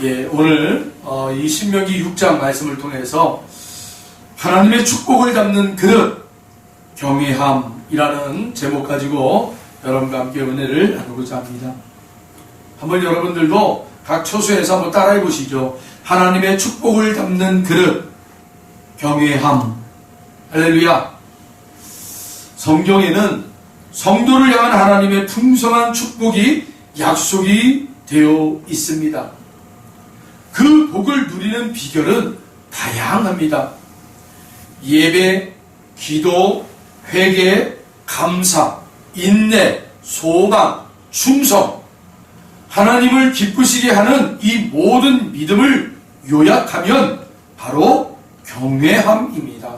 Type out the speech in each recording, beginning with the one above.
오늘 이 신명기 6장 말씀을 통해서 하나님의 축복을 담는 그릇, 경외함이라는 제목 가지고 여러분과 함께 은혜를 나누고자 합니다. 한번 여러분들도 각 처소에서 한번 따라해 보시죠. 하나님의 축복을 담는 그릇, 경외함. 할렐루야. 성경에는 성도를 향한 하나님의 풍성한 축복이 약속이 되어 있습니다. 그 복을 누리는 비결은 다양합니다. 예배, 기도, 회개, 감사, 인내, 소망, 충성, 하나님을 기쁘시게 하는 이 모든 믿음을 요약하면 바로 경외함입니다.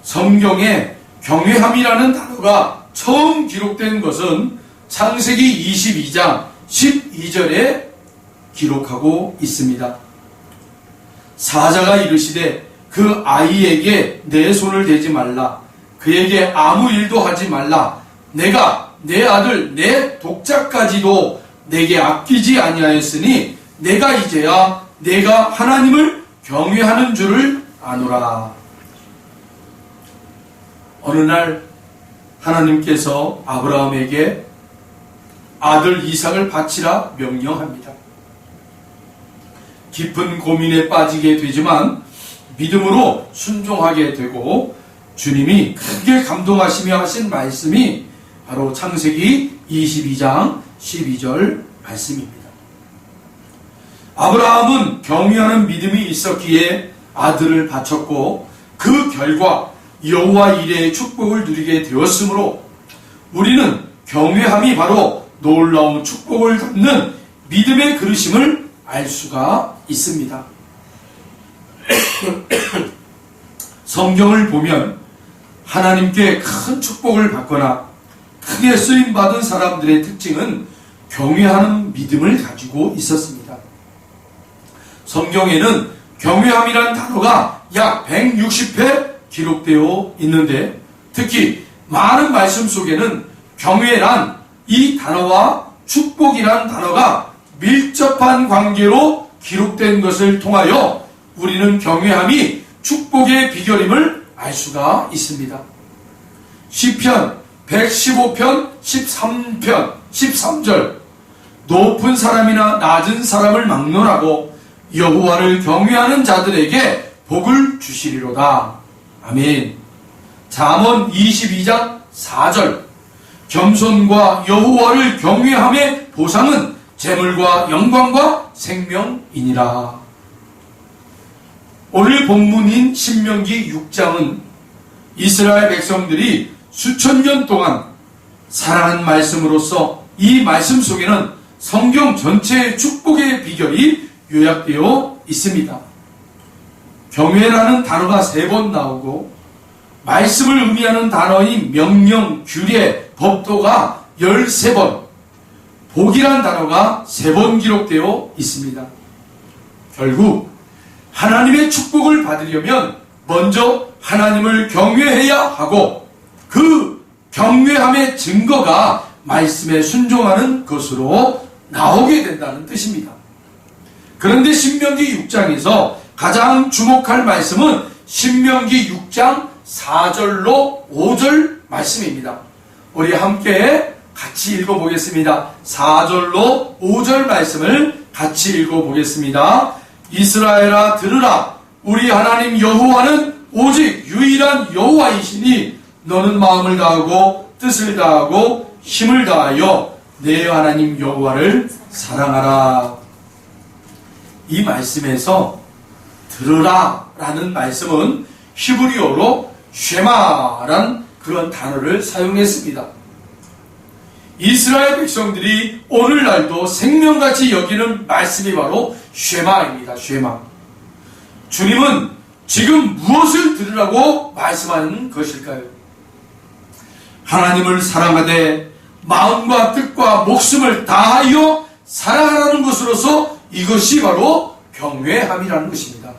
성경에 경외함이라는 단어가 처음 기록된 것은 창세기 22장 12절에 기록하고 있습니다. 사자가 이르시되 그 아이에게 내 손을 대지 말라. 그에게 아무 일도 하지 말라. 내가 내 아들 내 독자까지도 내게 아끼지 아니하였으니 내가 이제야 내가 하나님을 경외하는 줄을 아노라. 어느 날 하나님께서 아브라함에게 아들 이삭을 바치라 명령합니다. 깊은 고민에 빠지게 되지만 믿음으로 순종하게 되고 주님이 크게 감동하시며 하신 말씀이 바로 창세기 22장 12절 말씀입니다. 아브라함은 경외하는 믿음이 있었기에 아들을 바쳤고 그 결과 여호와 이레의 축복을 누리게 되었으므로 우리는 경외함이 바로 놀라운 축복을 담는 믿음의 그릇임을 알 수가 있습니다. 성경을 보면 하나님께 큰 축복을 받거나 크게 쓰임받은 사람들의 특징은 경외하는 믿음을 가지고 있었습니다. 성경에는 경외함이란 단어가 약 160회 기록되어 있는데 특히 많은 말씀 속에는 경외란 이 단어와 축복이란 단어가 밀접한 관계로 기록된 것을 통하여 우리는 경외함이 축복의 비결임을 알 수가 있습니다. 시편 115편 13절 높은 사람이나 낮은 사람을 막론하고 여호와를 경외하는 자들에게 복을 주시리로다. 아멘. 잠언 22장 4절 겸손과 여호와를 경외함의 보상은 재물과 영광과 생명이니라. 오늘 본문인 신명기 6장은 이스라엘 백성들이 수천 년 동안 살아난 말씀으로서 이 말씀 속에는 성경 전체의 축복의 비결이 요약되어 있습니다. 경외라는 단어가 3번 나오고 말씀을 의미하는 단어인 명령, 규례, 법도가 13번, 복이란 단어가 3번 기록되어 있습니다. 결국 하나님의 축복을 받으려면 먼저 하나님을 경외해야 하고 그 경외함의 증거가 말씀에 순종하는 것으로 나오게 된다는 뜻입니다. 그런데 신명기 6장에서 가장 주목할 말씀은 신명기 6장 4절로 5절 말씀입니다. 우리 함께 같이 읽어보겠습니다. 4절로 5절 말씀을 같이 읽어보겠습니다. 이스라엘아 들으라. 우리 하나님 여호와는 오직 유일한 여호와이시니 너는 마음을 다하고 뜻을 다하고 힘을 다하여 내 하나님 여호와를 사랑하라. 이 말씀에서 들으라 라는 말씀은 히브리어로 쉐마란 그런 단어를 사용했습니다. 이스라엘 백성들이 오늘날도 생명같이 여기는 말씀이 바로 쉐마입니다. 쉐마. 주님은 지금 무엇을 들으라고 말씀하는 것일까요? 하나님을 사랑하되 마음과 뜻과 목숨을 다하여 사랑하라는 것으로서 이것이 바로 경외함이라는 것입니다.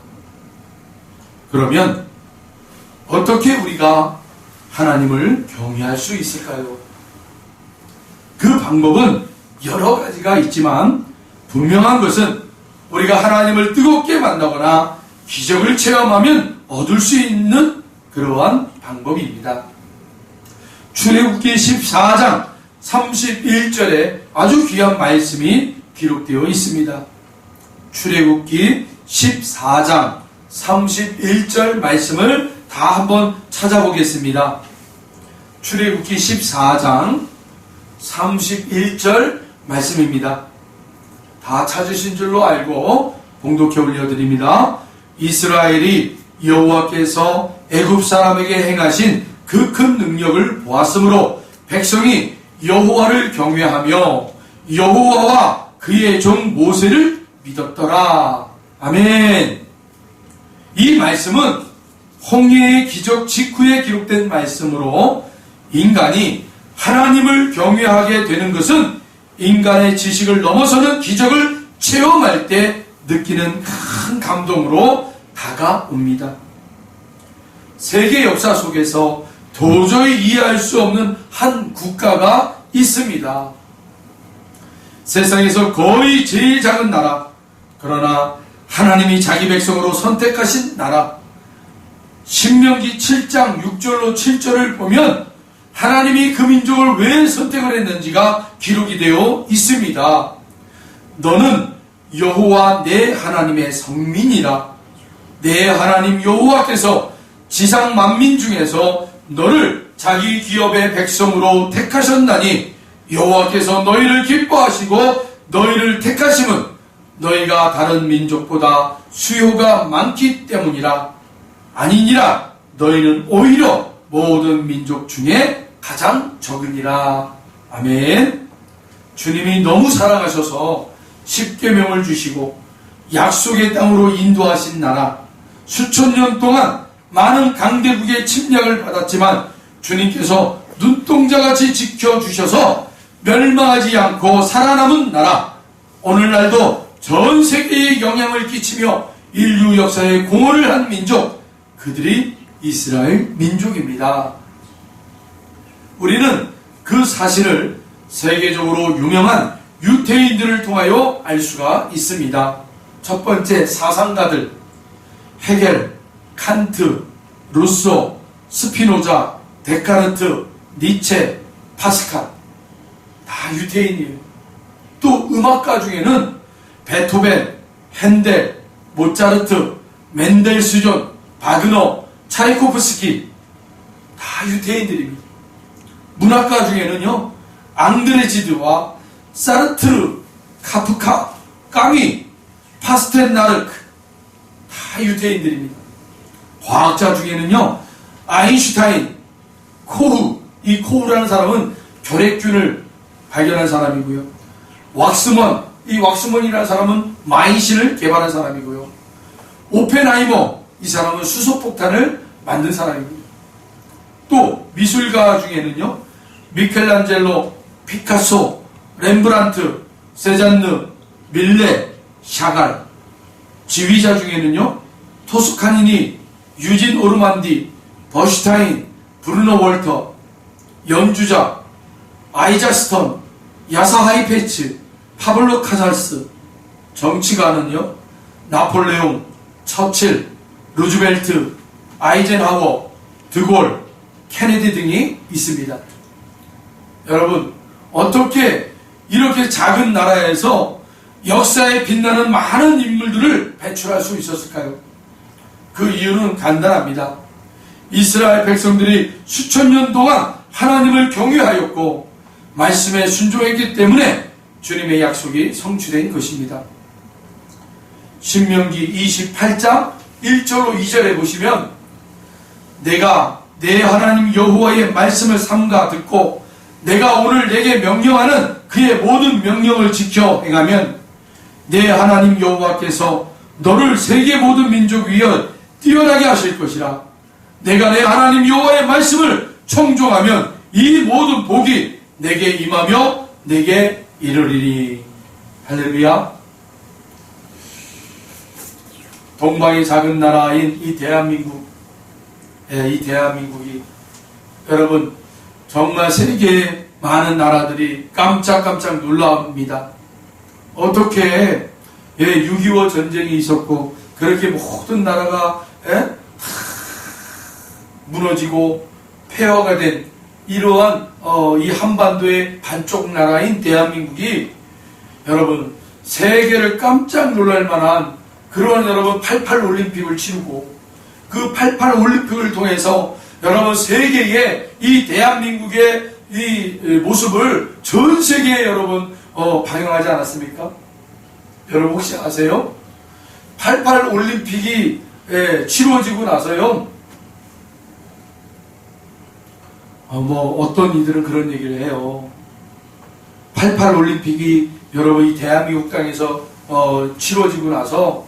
그러면 어떻게 우리가 하나님을 경외할 수 있을까요? 그 방법은 여러 가지가 있지만 분명한 것은 우리가 하나님을 뜨겁게 만나거나 기적을 체험하면 얻을 수 있는 그러한 방법입니다. 출애굽기 14장 31절에 아주 귀한 말씀이 기록되어 있습니다. 출애굽기 14장 31절 말씀을 다 한번 찾아보겠습니다. 출애굽기 14장 31절 말씀입니다. 다 찾으신 줄로 알고 봉독해 올려드립니다. 이스라엘이 여호와께서 애굽 사람에게 행하신 그 큰 능력을 보았으므로 백성이 여호와를 경외하며 여호와와 그의 종 모세를 믿었더라. 아멘. 이 말씀은 홍해의 기적 직후에 기록된 말씀으로 인간이 하나님을 경외하게 되는 것은 인간의 지식을 넘어서는 기적을 체험할 때 느끼는 큰 감동으로 다가옵니다. 세계 역사 속에서 도저히 이해할 수 없는 한 국가가 있습니다. 세상에서 거의 제일 작은 나라, 그러나 하나님이 자기 백성으로 선택하신 나라. 신명기 7장 6절로 7절을 보면 하나님이 그 민족을 왜 선택을 했는지가 기록이 되어 있습니다. 너는 여호와 내 하나님의 성민이라. 내 하나님 여호와께서 지상 만민 중에서 너를 자기 기업의 백성으로 택하셨나니 여호와께서 너희를 기뻐하시고 너희를 택하심은 너희가 다른 민족보다 수요가 많기 때문이라. 아니니라. 너희는 오히려 모든 민족 중에 가장 적으니라. 아멘. 주님이 너무 사랑하셔서 십계명을 주시고 약속의 땅으로 인도하신 나라, 수천 년 동안 많은 강대국의 침략을 받았지만 주님께서 눈동자같이 지켜주셔서 멸망하지 않고 살아남은 나라, 오늘날도 전 세계에 영향을 끼치며 인류 역사에 공헌을 한 민족, 그들이 이스라엘 민족입니다. 우리는 그 사실을 세계적으로 유명한 유태인들을 통하여 알 수가 있습니다. 첫 번째, 사상가들 헤겔, 칸트, 루소, 스피노자, 데카르트, 니체, 파스칼, 다 유태인이에요. 또 음악가 중에는 베토벤, 핸델, 모차르트, 멘델스존, 바그너, 차이코프스키, 다 유태인들입니다. 문학가 중에는요, 앙드레지드와 사르트르, 카프카, 까미, 파스텔나르크, 다 유태인들입니다. 과학자 중에는요, 아인슈타인, 코흐, 이 코흐라는 사람은 결핵균을 발견한 사람이고요. 왁스먼, 이 왁스먼이라는 사람은 마인신을 개발한 사람이고요. 오펜하이머, 이 사람은 수소폭탄을 만든 사람입니다. 또 미술가 중에는요, 미켈란젤로, 피카소, 렘브란트, 세잔느, 밀레, 샤갈. 지휘자 중에는요, 토스카니니, 유진 오르만디, 버슈타인, 브루노 월터. 연주자 아이자 스턴, 야사 하이페츠, 파블로 카살스. 정치가는요, 나폴레옹, 처칠, 루즈벨트, 아이젠하워, 드골, 케네디 등이 있습니다. 여러분, 어떻게 이렇게 작은 나라에서 역사에 빛나는 많은 인물들을 배출할 수 있었을까요? 그 이유는 간단합니다. 이스라엘 백성들이 수천 년 동안 하나님을 경외하였고 말씀에 순종했기 때문에 주님의 약속이 성취된 것입니다. 신명기 28장 1절로 2절에 보시면 내가 내 하나님 여호와의 말씀을 삼가 듣고 내가 오늘 내게 명령하는 그의 모든 명령을 지켜 행하면 내 하나님 여호와께서 너를 세계 모든 민족 위에 뛰어나게 하실 것이라. 내가 내 하나님 여호와의 말씀을 청종하면 이 모든 복이 내게 임하며 내게 이르리니. 할렐루야. 동방의 작은 나라인 이 대한민국, 이 대한민국이 여러분 정말 세계의 많은 나라들이 깜짝깜짝 놀랍니다. 어떻게 6.25 전쟁이 있었고 그렇게 모든 나라가 무너지고 폐허가 된 이러한 이 한반도의 반쪽 나라인 대한민국이 여러분 세계를 깜짝 놀랄 만한 그러한 여러분 88 올림픽을 치르고 그 88 올림픽을 통해서 여러분 세계에 이 대한민국의 이 모습을 전 세계에 여러분 방영하지 않았습니까? 여러분 혹시 아세요? 88 올림픽이 치러지고 나서요. 어떤 이들은 그런 얘기를 해요. 88 올림픽이 여러분 이 대한민국 땅에서 치러지고 나서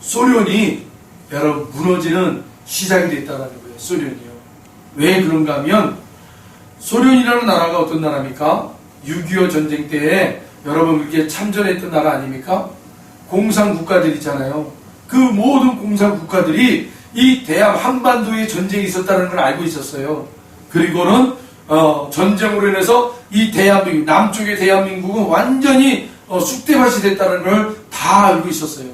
소련이 여러분 무너지는 시작이 됐다는 거예요. 소련이요. 왜 그런가 하면 소련이라는 나라가 어떤 나라입니까? 6.25 전쟁 때에 여러분 이렇게 참전했던 나라 아닙니까? 공산국가들 있잖아요. 그 모든 공산국가들이 이 한반도에 전쟁이 있었다는 걸 알고 있었어요. 그리고는 전쟁으로 인해서 이 대한민국, 남쪽의 대한민국은 완전히 쑥대밭이 됐다는 걸 다 알고 있었어요.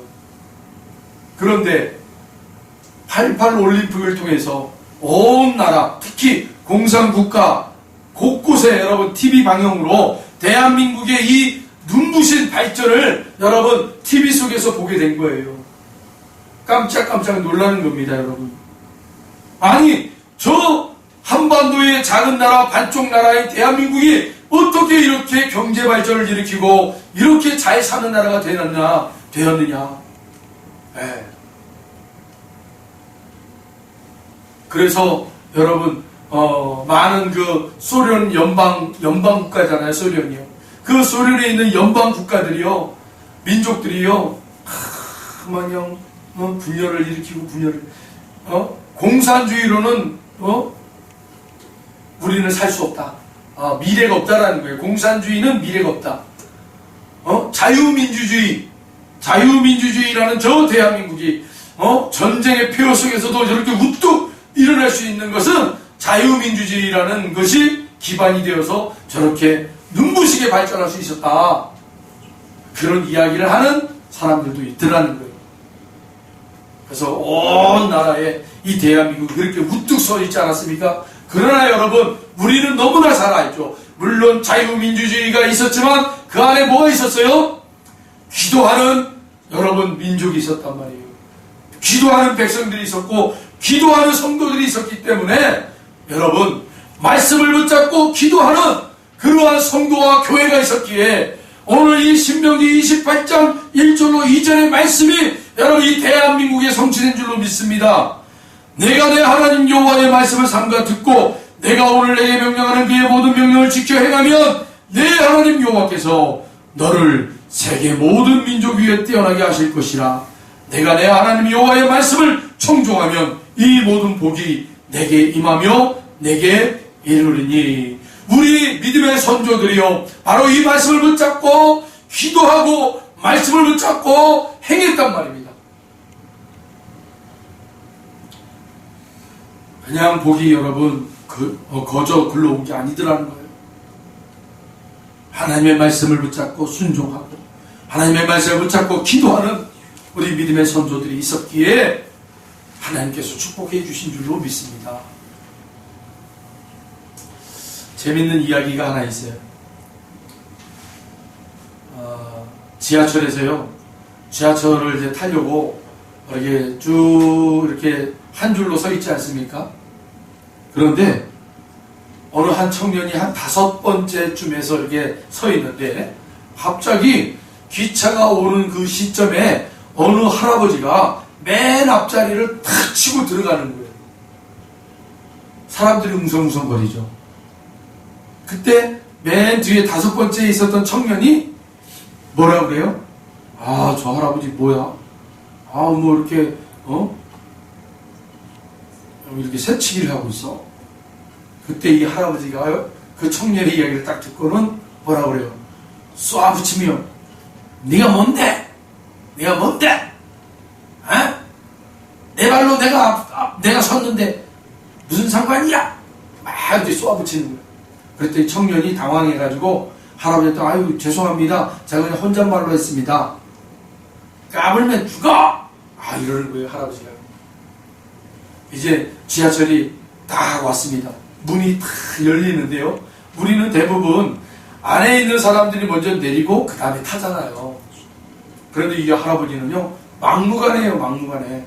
그런데 88 올림픽을 통해서 온 나라, 특히 공산국가 곳곳에 여러분 TV 방영으로 대한민국의 이 눈부신 발전을 여러분 TV 속에서 보게 된 거예요. 깜짝깜짝 놀라는 겁니다, 여러분. 아니, 저 한반도의 작은 나라, 반쪽 나라인 대한민국이 어떻게 이렇게 경제 발전을 일으키고 이렇게 잘 사는 나라가 되었느냐. 네. 그래서 여러분 많은 그 소련 연방 국가잖아요, 소련이요. 그 소련에 있는 연방 국가들이요, 민족들이요, 마냥 분열을 일으키고 공산주의로는 우리는 살 수 없다. 미래가 없다라는 거예요. 공산주의는 미래가 없다. 자유민주주의라는 저 대한민국이 전쟁의 폐허 속에서도 저렇게 우뚝 일어날 수 있는 것은 자유민주주의라는 것이 기반이 되어서 저렇게 눈부시게 발전할 수 있었다. 그런 이야기를 하는 사람들도 있더라는 거예요. 그래서 온 나라에 이 대한민국이 그렇게 우뚝 서 있지 않았습니까? 그러나 여러분, 우리는 너무나 잘 알죠. 물론 자유민주주의가 있었지만 그 안에 뭐가 있었어요? 기도하는 여러분 민족이 있었단 말이에요. 기도하는 백성들이 있었고 기도하는 성도들이 있었기 때문에 여러분 말씀을 붙잡고 기도하는 그러한 성도와 교회가 있었기에 오늘 이 신명기 28장 1절로 2절의 말씀이 여러분 이 대한민국에 성취된 줄로 믿습니다. 내가 내 하나님 여호와의 말씀을 삼가 듣고 내가 오늘 내게 명령하는 그의 모든 명령을 지켜 행하면 내 하나님 여호와께서 너를 세계 모든 민족 위에 뛰어나게 하실 것이라. 내가 내 하나님 여호와의 말씀을 청종하면 이 모든 복이 내게 임하며 내게 이르리니. 우리 믿음의 선조들이요 바로 이 말씀을 붙잡고 기도하고 말씀을 붙잡고 행했단 말입니다. 그냥 복이 여러분 거저 글러온 게 아니더라는 거예요. 하나님의 말씀을 붙잡고 순종하고 하나님의 말씀을 붙잡고 기도하는 우리 믿음의 선조들이 있었기에 하나님께서 축복해 주신 줄로 믿습니다. 재밌는 이야기가 하나 있어요. 지하철에서요. 지하철을 이제 타려고 이렇게 쭉 이렇게 한 줄로 서 있지 않습니까? 그런데 어느 한 청년이 한 5번째쯤에서 이렇게 서 있는데 갑자기 기차가 오는 그 시점에 어느 할아버지가 맨 앞자리를 탁 치고 들어가는 거예요. 사람들이 웅성웅성거리죠. 그때 맨 뒤에 5번째에 있었던 청년이 뭐라 그래요? 저 할아버지 뭐야? 뭐 이렇게 이렇게 새치기를 하고 있어. 그때 이 할아버지가 그 청년의 이야기를 딱 듣고는 뭐라 그래요? 쏘아붙이며 네가 뭔데? 네가 뭔데? 내 발로 내가 섰는데 무슨 상관이야? 막 이렇게 쏘아붙이는 거예요. 그랬더니 청년이 당황해가지고 할아버지한테 아유 죄송합니다. 제가 그냥 혼잣말로 했습니다. 까불면 죽어! 이러는 거예요, 할아버지가. 이제 지하철이 딱 왔습니다. 문이 탁 열리는데요. 우리는 대부분 안에 있는 사람들이 먼저 내리고 그 다음에 타잖아요. 그런데 이 할아버지는요, 막무가내예요, 막무가내.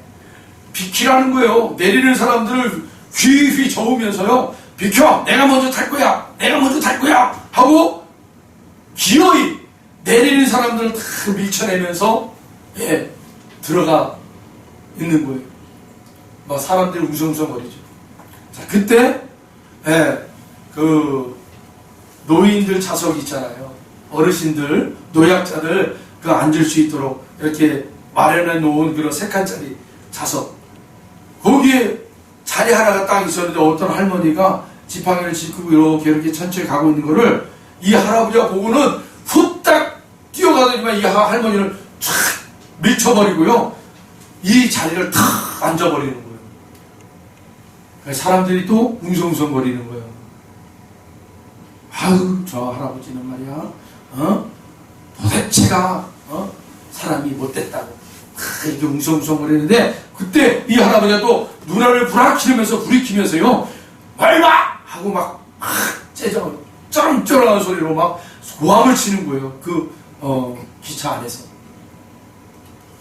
비키라는 거예요. 내리는 사람들을 휘휘 저으면서요, 비켜! 내가 먼저 탈 거야! 내가 먼저 탈 거야! 하고 기어이 내리는 사람들을 다 밀쳐내면서 들어가 있는 거예요. 막 사람들이 웅성웅성거리죠. 자, 그때 그 노인들 좌석 있잖아요. 어르신들, 노약자들 그 앉을 수 있도록 이렇게 마련해 놓은 그런 3칸짜리 좌석. 거기에 자리 하나가 딱 있었는데 어떤 할머니가 지팡이를 짚고 이렇게 천천히 가고 있는 거를 이 할아버지가 보고는 후딱 뛰어가더니만 이 할머니를 촥 밀쳐버리고요. 이 자리를 탁 앉아버리는 거예요. 사람들이 또 웅성웅성거리는 거예요. 아유, 저 할아버지는 말이야, 도대체가, 사람이 못됐다고. 이렇게 웅성웅성거리는데, 그때 이 할아버지가 또 눈알을 부락키면서 부리키면서요, 얼마! 하고 막, 쩌렁쩌렁한 소리로 막 고함을 치는 거예요. 기차 안에서.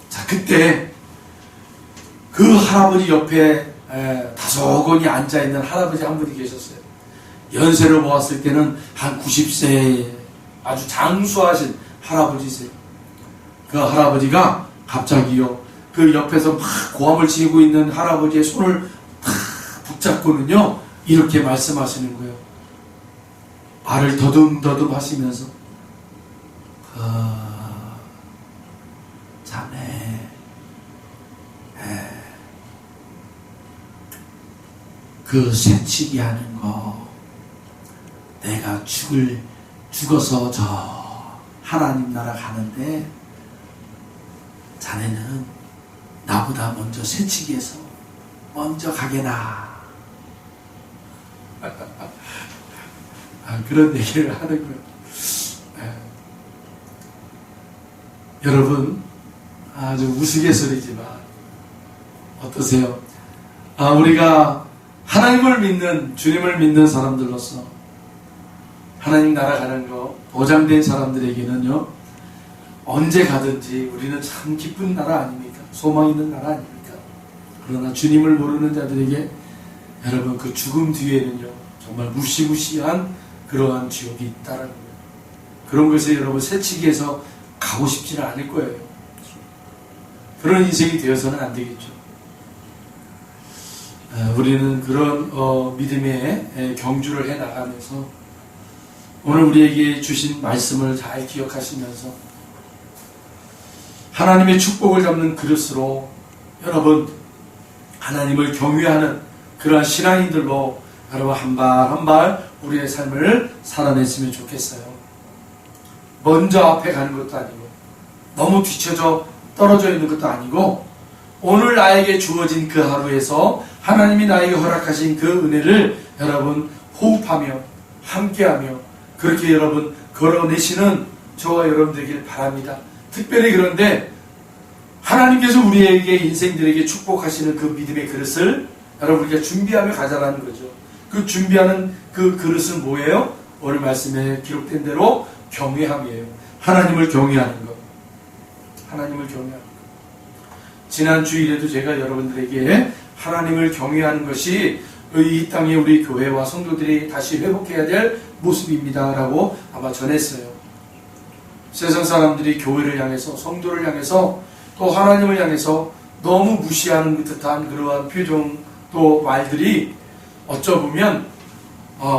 자, 그때 그 할아버지 옆에 다소곳이 앉아있는 할아버지 한 분이 계셨어요. 연세를 보았을 때는 한 90세 아주 장수하신 할아버지세요. 그 할아버지가 갑자기요, 그 옆에서 막 고함을 치고 있는 할아버지의 손을 탁 붙잡고는요, 이렇게 말씀하시는 거예요. 말을 더듬더듬 하시면서, 자네, 그 새치기 하는 거, 내가 죽어서 저 하나님 나라 가는데, 자네는 나보다 먼저 새치기해서 먼저 가게나. 그런 얘기를 하는 거예요. 여러분, 아주 우스갯소리지만 어떠세요? 우리가 하나님을 믿는, 주님을 믿는 사람들로서 하나님 나라 가는 거 보장된 사람들에게는요, 언제 가든지 우리는 참 기쁜 나라 아닙니까? 소망 있는 나라 아닙니까? 그러나 주님을 모르는 자들에게 여러분, 그 죽음 뒤에는요, 정말 무시무시한 그러한 지옥이 있다라는 거예요. 그런 것에 여러분 새치기해서 가고 싶지는 않을 거예요. 그런 인생이 되어서는 안 되겠죠. 우리는 그런 믿음의 경주를 해 나가면서 오늘 우리에게 주신 말씀을 잘 기억하시면서 하나님의 축복을 잡는 그릇으로 여러분 하나님을 경외하는 그러한 신앙인들로 여러분 한 발 한 발 우리의 삶을 살아냈으면 좋겠어요. 먼저 앞에 가는 것도 아니고 너무 뒤쳐져 떨어져 있는 것도 아니고 오늘 나에게 주어진 그 하루에서 하나님이 나에게 허락하신 그 은혜를 여러분 호흡하며 함께하며 그렇게 여러분 걸어내시는 저와 여러분 되길 바랍니다. 특별히 그런데 하나님께서 우리에게 인생들에게 축복하시는 그 믿음의 그릇을 여러분 우리가 준비하며 가자라는 거죠. 그 준비하는 그 그릇은 뭐예요? 오늘 말씀에 기록된 대로 경외함이에요. 하나님을 경외하는 것. 하나님을 경외하는 것. 지난 주일에도 제가 여러분들에게 하나님을 경외하는 것이 이 땅에 우리 교회와 성도들이 다시 회복해야 될 모습입니다 라고 아마 전했어요. 세상 사람들이 교회를 향해서 성도를 향해서 또 하나님을 향해서 너무 무시하는 듯한 그러한 표정 또 말들이 어쩌보면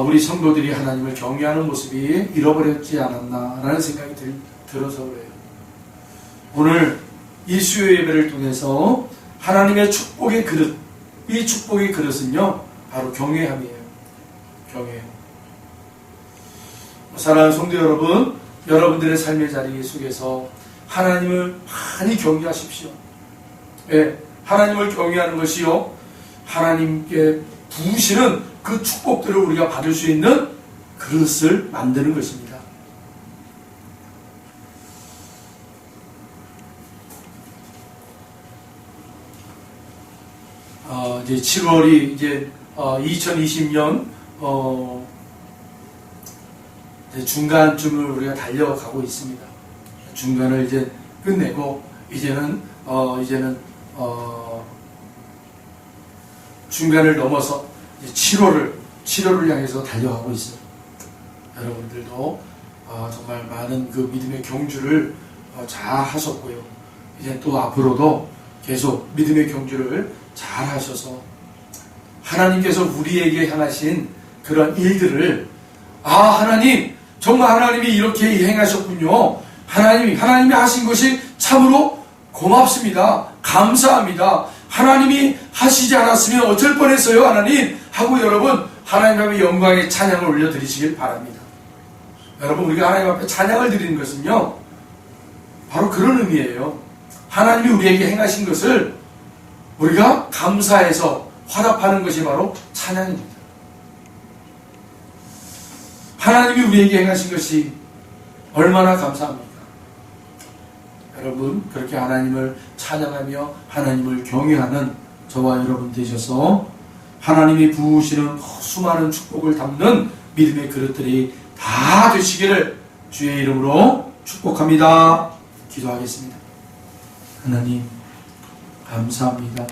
우리 성도들이 하나님을 경외하는 모습이 잃어버렸지 않았나 라는 생각이 들어서 그래요. 오늘 이 수요 예배를 통해서 하나님의 축복의 그릇, 이 축복의 그릇은요 바로 경외함이에요. 경외. 사랑하는 성도 여러분, 여러분들의 삶의 자리 속에서 하나님을 많이 경외하십시오. 예, 하나님을 경외하는 것이요 하나님께 부으시는 그 축복들을 우리가 받을 수 있는 그릇을 만드는 것입니다. 이제 7월이 이제 2020년 이제 중간쯤을 우리가 달려가고 있습니다. 중간을 이제 끝내고 이제는 중간을 넘어서 이제 7월을 향해서 달려가고 있어요. 여러분들도 정말 많은 그 믿음의 경주를 잘 하셨고요. 이제 또 앞으로도 계속 믿음의 경주를 잘 하셔서 하나님께서 우리에게 향하신 그런 일들을 하나님 정말 하나님이 이렇게 행하셨군요. 하나님이 하신 것이 참으로 고맙습니다. 감사합니다. 하나님이 하시지 않았으면 어쩔 뻔했어요 하나님 하고 여러분 하나님 앞에 영광의 찬양을 올려드리시길 바랍니다. 여러분 우리가 하나님 앞에 찬양을 드리는 것은요 바로 그런 의미예요. 하나님이 우리에게 행하신 것을 우리가 감사해서 화답하는 것이 바로 찬양입니다. 하나님이 우리에게 행하신 것이 얼마나 감사합니까? 여러분 그렇게 하나님을 찬양하며 하나님을 경외하는 저와 여러분 되셔서 하나님이 부으시는 수많은 축복을 담는 믿음의 그릇들이 다 되시기를 주의 이름으로 축복합니다. 기도하겠습니다. 하나님 감사합니다.